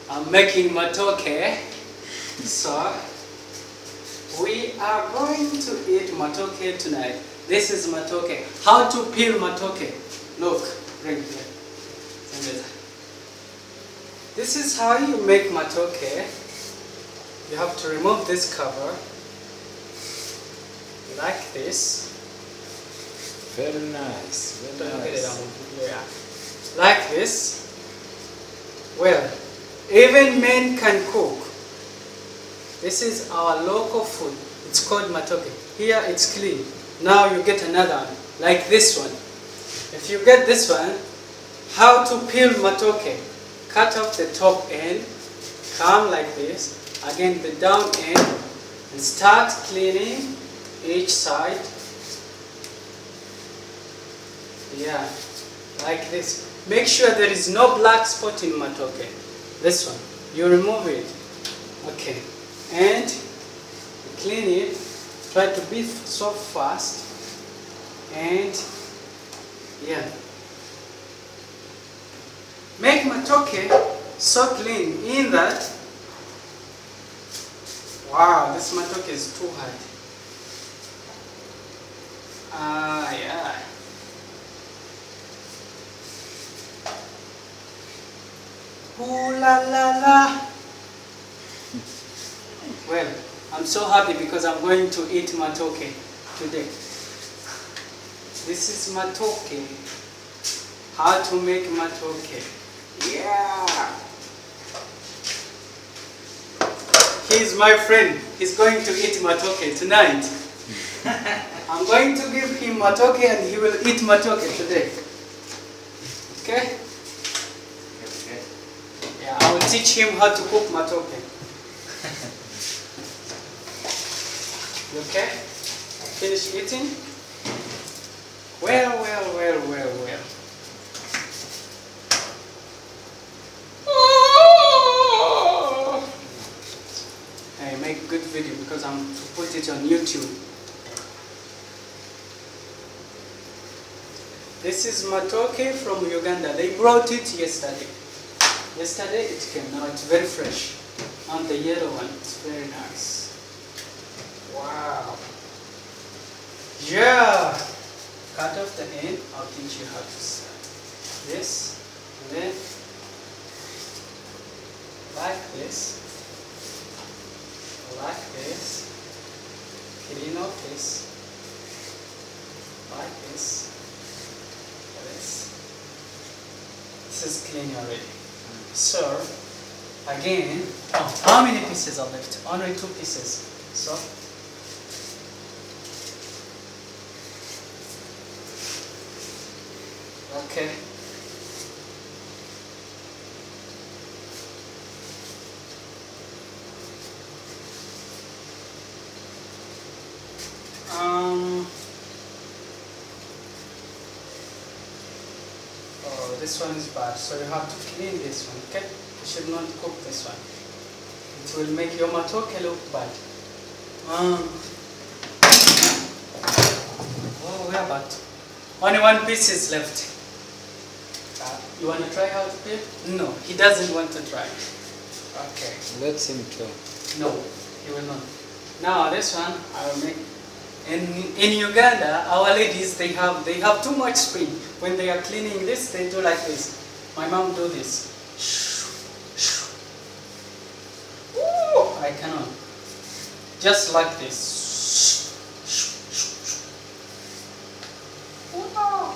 I'm making matooke, so we are going to eat matooke tonight. This is matooke. How to peel matooke? Look, bring here. This is how you make matooke. You have to remove this cover like this. Very nice. Very nice. Like this. Well, even men can cook. This is our local food. It's called matooke. Here it's clean. Now you get another one, like this one. If you get this one, how to peel matooke? Cut off the top end, come like this, again the down end, and start cleaning each side. Yeah, like this. Make sure there is no black spot in matooke. This one, you remove it. Okay, and clean it. Try to be so fast. And yeah, make matooke so clean in that. Wow, this matooke is too hard. Yeah. Ooh la la la. Well, I'm so happy because I'm going to eat matooke today. This is matooke. How to make matooke. Yeah. He's my friend. He's going to eat matooke tonight. I'm going to give him matooke and he will eat matooke today. Okay? Yeah, I will teach him how to cook matooke. You okay? Finish eating? Well. Oh! Hey, make a good video because I'm to put it on YouTube. This is matooke from Uganda. They brought it yesterday. Yesterday it came. Now it's very fresh. And the yellow one, it's very nice. Wow. Yeah. Cut off the end. I'll teach you how to start. This, and then like this, clean off this, like this. This is clean already. So again, how many pieces are left? Only 2 pieces. So okay. Oh, this one is bad, so you have to clean this one, okay? You should not cook this one. It will make your matooke look bad. Oh, where about? Only 1 piece is left. You want to try how to peel? No, he doesn't want to try. Okay. Let him try. No, he will not. Now this one I will make. In Uganda, our ladies they have too much speed. When they are cleaning this, they do like this. My mom do this. Ooh, I cannot. Just like this. Wow,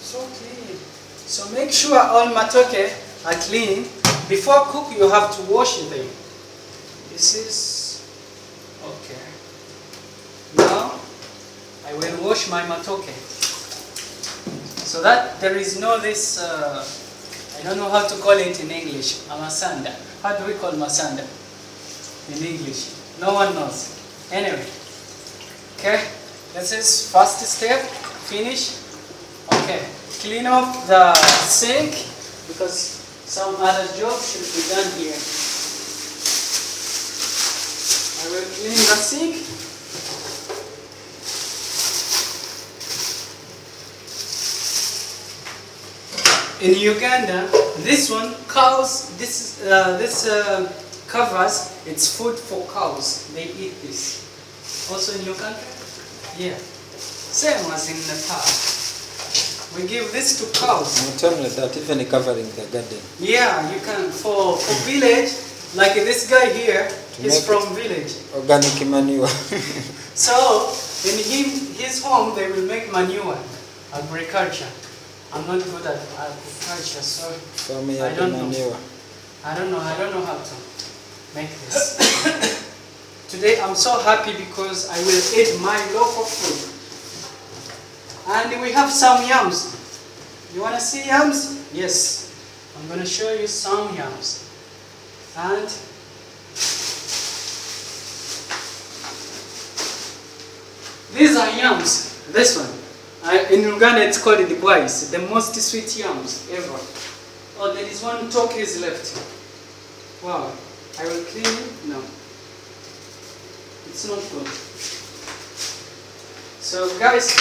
so clean. So make sure all matooke are clean. Before cook, you have to wash them. This is okay. Now I will wash my matooke so that there is no this. I don't know how to call it in English. A masanda. How do we call masanda in English? No one knows. Anyway, okay. This is first step. Finish. Okay. Clean off the sink because some other job should be done here. I will clean the sink. in Uganda, this one cows. This covers. It's food for cows. They eat this. Also in your country, yeah, same as in Nepal. We give this to cows. Not only that, even covering the garden. Yeah, you can for village. Like this guy here, he's from village. Organic manure. So in his home, they will make manure, agriculture. I'm not good at agriculture, so I don't know. I don't know how to make this. Today I'm so happy because I will eat my local food. And we have some yams. You want to see yams? Yes. I'm going to show you some yams. And these are yams. This one. In Uganda it's called the boys. The most sweet yams ever. Oh, there is one talk is left. Wow. I will clean it. No. It's not good. So guys,